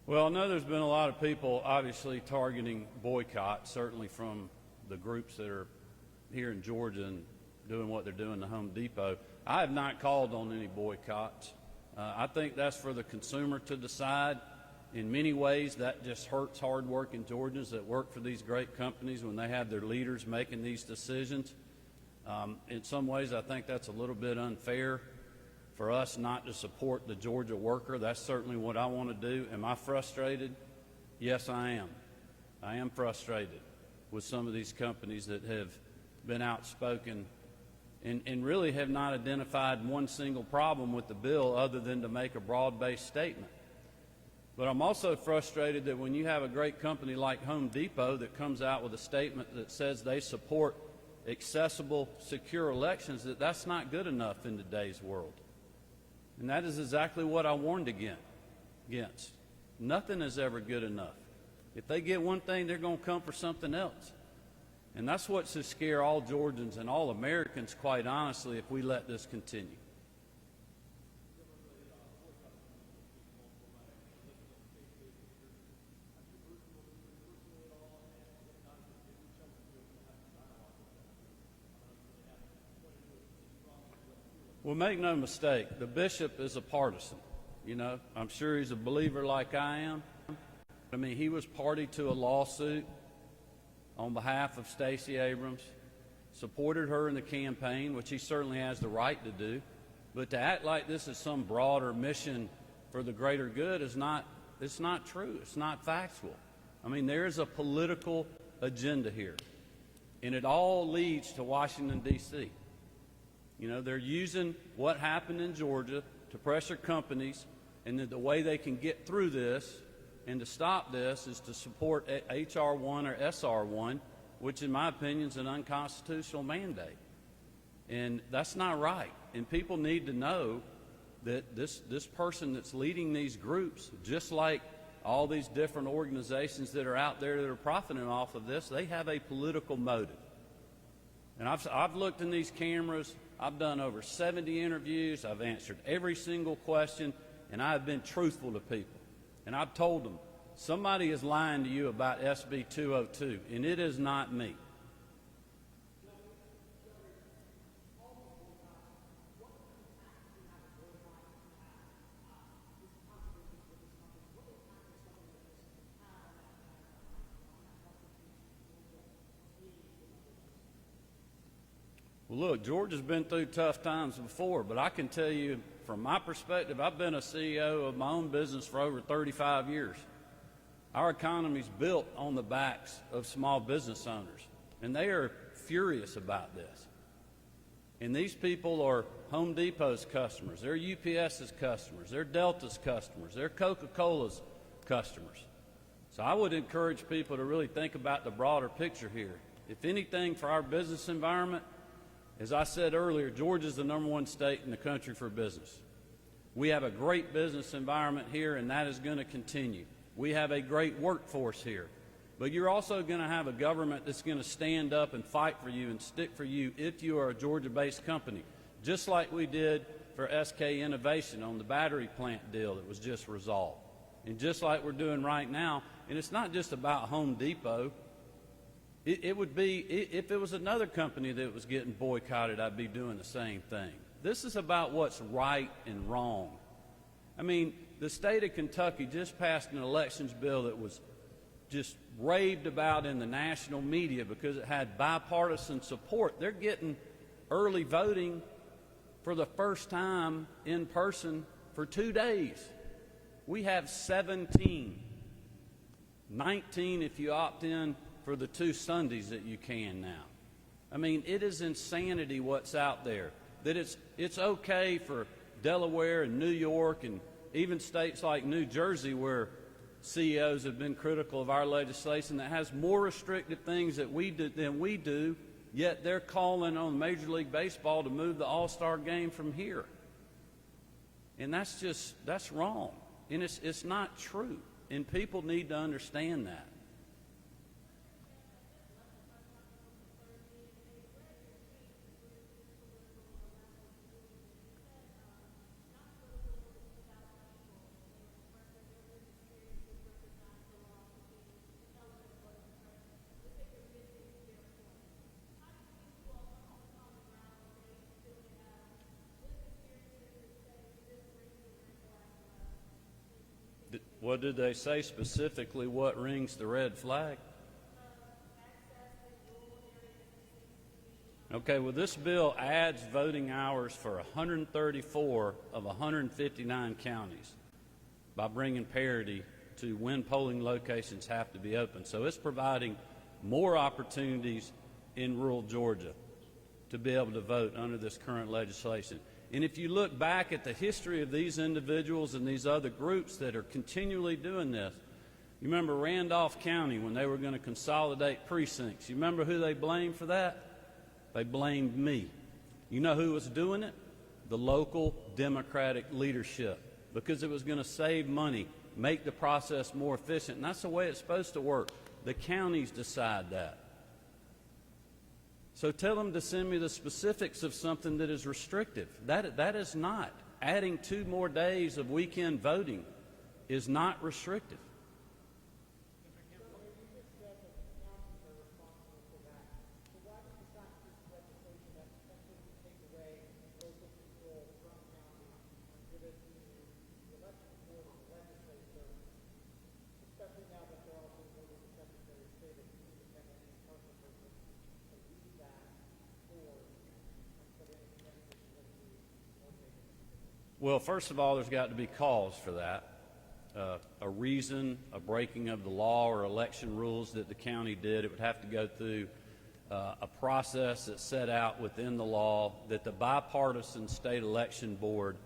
Well, I know there's been a lot of people obviously targeting boycotts, certainly from the groups that are here in Georgia and doing what they're doing to Home Depot. I have not called on any boycotts. I think that's for the consumer to decide. In many ways, that just hurts hard-working Georgians that work for these great companies when they have their leaders making these decisions. In some ways, I think that's a little bit unfair for us not to support the Georgia worker. That's certainly what I want to do. Am I frustrated? Yes, I am. I am frustrated with some of these companies that have been outspoken and really have not identified one single problem with the bill other than to make a broad-based statement. But I'm also frustrated that when you have a great company like Home Depot that comes out with a statement that says they support accessible, secure elections, that's not good enough in today's world. And that is exactly what I warned against. Nothing is ever good enough. If they get one thing, they're going to come for something else. And that's what should scare all Georgians and all Americans, quite honestly, if we let this continue. Well, make no mistake, the bishop is a partisan. You know, I'm sure he's a believer like I am. I mean, he was party to a lawsuit on behalf of Stacey Abrams, supported her in the campaign, which he certainly has the right to do. But to act like this is some broader mission for the greater good is not true. It's not factual. I mean, there is a political agenda here, and it all leads to Washington, D.C. You know, they're using what happened in Georgia to pressure companies, and that the way they can get through this and to stop this is to support H.R. 1 or S.R. 1, which in my opinion is an unconstitutional mandate. And that's not right. And people need to know that this person that's leading these groups, just like all these different organizations that are out there that are profiting off of this, they have a political motive. And I've looked in these cameras. I've done over 70 interviews. I've answered every single question, and I've been truthful to people. And I've told them, somebody is lying to you about SB 202, and it is not me. Well, look, Georgia's been through tough times before, but I can tell you from my perspective, I've been a CEO of my own business for over 35 years. Our economy's built on the backs of small business owners, and they are furious about this. And these people are Home Depot's customers, they're UPS's customers, they're Delta's customers, they're Coca-Cola's customers. So I would encourage people to really think about the broader picture here. If anything, for our business environment, as I said earlier, Georgia's the #1 state in the country for business. We have a great business environment here, and that is going to continue. We have a great workforce here. But you're also going to have a government that's going to stand up and fight for you and stick for you if you are a Georgia-based company, just like we did for SK Innovation on the battery plant deal that was just resolved. And just like we're doing right now, and it's not just about Home Depot. It would be, if it was another company that was getting boycotted, I'd be doing the same thing. This is about what's right and wrong. I mean, the state of Kentucky just passed an elections bill that was just raved about in the national media because it had bipartisan support. They're getting early voting for the first time in person for 2 days. We have 17, 19 if you opt in for the 2 Sundays that you can now. I mean, it is insanity what's out there. That it's okay for Delaware and New York and even states like New Jersey where CEOs have been critical of our legislation that has more restrictive things that than we do, yet they're calling on Major League Baseball to move the All-Star game from here. And that's wrong. And it's not true. And people need to understand that. What did they say specifically? What rings the red flag? Okay, well, this bill adds voting hours for 134 of 159 counties by bringing parity to when polling locations have to be open. So it's providing more opportunities in rural Georgia to be able to vote under this current legislation. And if you look back at the history of these individuals and these other groups that are continually doing this, you remember Randolph County when they were going to consolidate precincts. You remember who they blamed for that? They blamed me. You know who was doing it? The local Democratic leadership, because it was going to save money, make the process more efficient. And that's the way it's supposed to work. The counties decide that. So tell them to send me the specifics of something that is restrictive. That is not. Adding 2 more days of weekend voting is not restrictive. Well, first of all, there's got to be cause for that, a reason, a breaking of the law or election rules that the county did. It would have to go through a process that's set out within the law that the bipartisan state election board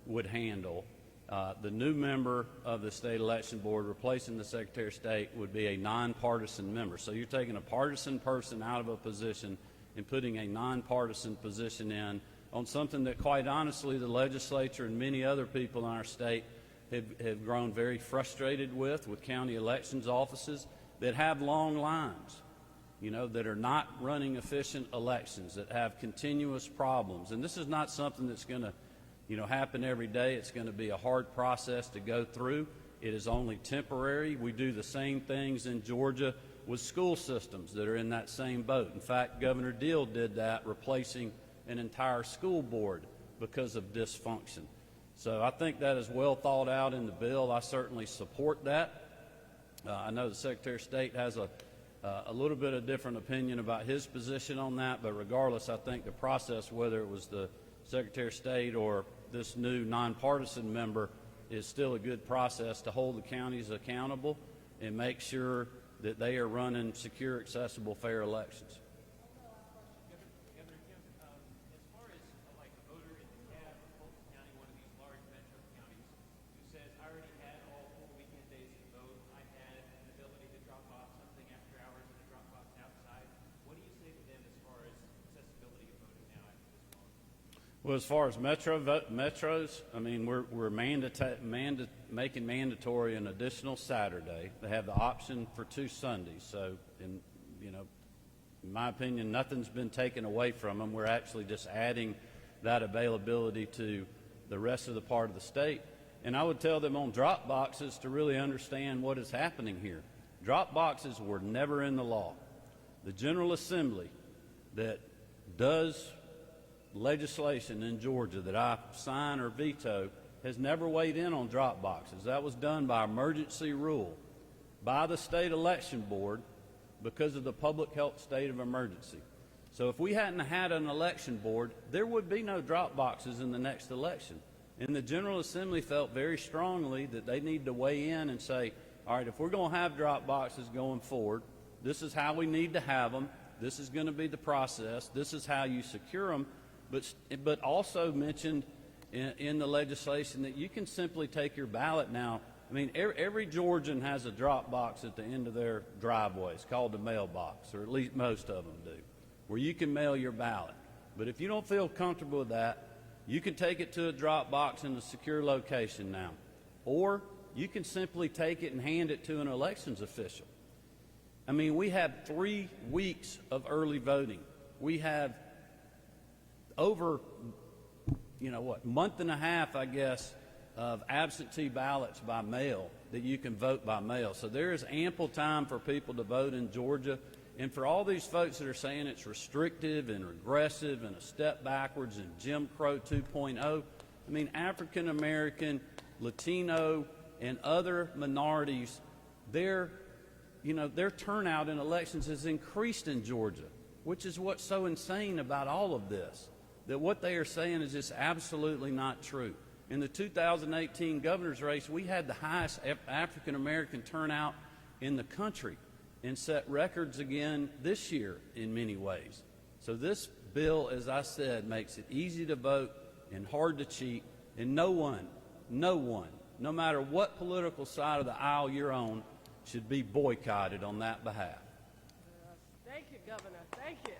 would handle. The new member of the state election board replacing the Secretary of State would be a nonpartisan member. So you're taking a partisan person out of a position and putting a nonpartisan position in on something that, quite honestly, the legislature and many other people in our state have grown very frustrated with county elections offices that have long lines, that are not running efficient elections, that have continuous problems. And this is not something that's going to happen every day. It's going to be a hard process to go through. It is only temporary. We do the same things in Georgia with school systems that are in that same boat. In fact, Governor Deal did that, replacing an entire school board because of dysfunction. So I think that is well thought out in the bill. I certainly support that. I know the Secretary of State has a little bit of different opinion about his position on that, but regardless, I think the process, whether it was the Secretary of State or this new nonpartisan member, is still a good process to hold the counties accountable and make sure that they are running secure, accessible, fair elections. Well, as far as metros, I mean, we're making mandatory an additional Saturday. They have the option for 2 Sundays. So, in my opinion, nothing's been taken away from them. We're actually just adding that availability to the rest of the part of the state. And I would tell them on drop boxes to really understand what is happening here. Drop boxes were never in the law. The General Assembly that does legislation in Georgia that I sign or veto has never weighed in on drop boxes. That was done by emergency rule by the state election board because of the public health state of emergency. So if we hadn't had an election board, there would be no drop boxes in the next election. And the General Assembly felt very strongly that they need to weigh in and say, all right, if we're going to have drop boxes going forward, this is how we need to have them. This is going to be the process. This is how you secure them. But also mentioned in the legislation that you can simply take your ballot now. I mean, every Georgian has a drop box at the end of their driveway. It's called the mailbox, or at least most of them do, where you can mail your ballot. But if you don't feel comfortable with that, you can take it to a drop box in a secure location now. Or you can simply take it and hand it to an elections official. I mean, we have 3 weeks of early voting. We have over, month and a half, I guess, of absentee ballots by mail that you can vote by mail. So there is ample time for people to vote in Georgia. And for all these folks that are saying it's restrictive and regressive and a step backwards and Jim Crow 2.0, I mean, African American, Latino, and other minorities, their turnout in elections has increased in Georgia, which is what's so insane about all of this, that what they are saying is just absolutely not true. In the 2018 governor's race, we had the highest African-American turnout in the country and set records again this year in many ways. So this bill, as I said, makes it easy to vote and hard to cheat, and no one, no matter what political side of the aisle you're on, should be boycotted on that behalf. Thank you, Governor. Thank you.